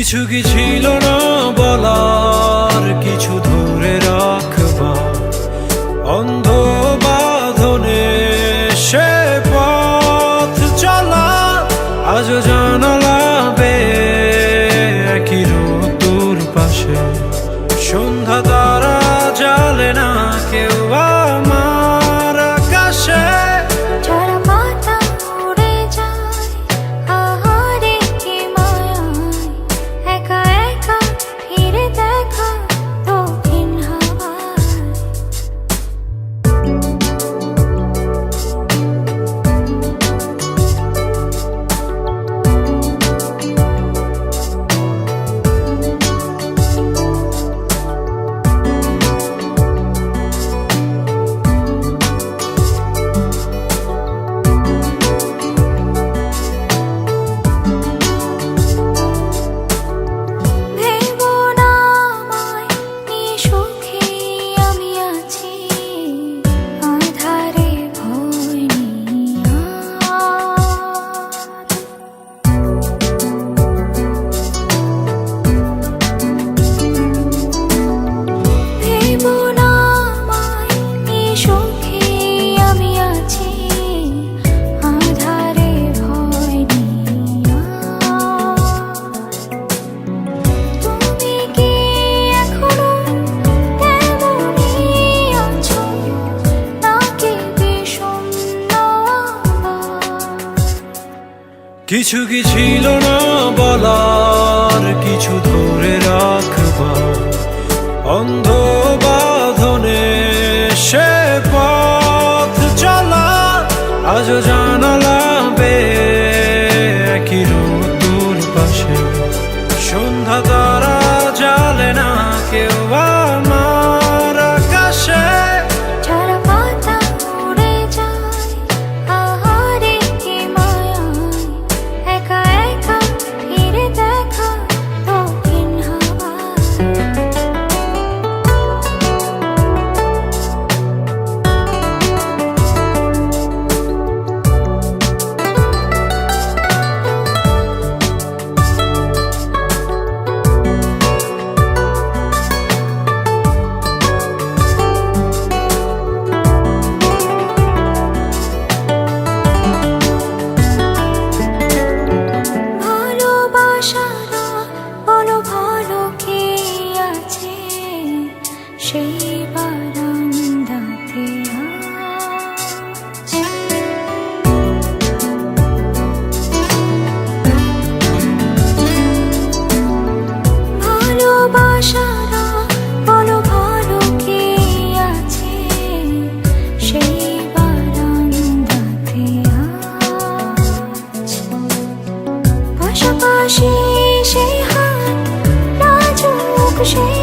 কিছু কি ছিল না বলার, কিছু ধরে রাখবার অন্ধ বাঁধনে সে পথ চলা। আজও জানালা বেয়ে একই রোদ্দুর পাশে সন্ধ্যা তারা জ্বালে না কেউ আমার আকাশে। ঝরা পাতা উড়ে যায় আহারে কি মায়ায়, একা একা ফিরে দেখা দক্ষিণ হাওয়ায়। কিছু কি ছিল না বলার, কিছু ধরে রাখবার অন্ধ বাঁধনে সে পথ চলা। আজও জানালা বেয়ে একই রোদ্দুর পাশে সন্ধ্যা তারা জ্বালে না কেউ আমার আকাশে। ঝরা পাতা উড়ে যায় আহারে কি মায়ায়, একা একা ফিরে দেখা দক্ষিণ হাওয়ায়। ভালোবাসারা বলো ভালো কে আছে সেই বারান্দাতে আজ। ভালোবাসারা বলো ভালো কে আছে সেই বারান্দাতে আজ। পাশাপাশি সেই হাত নাজুক সেই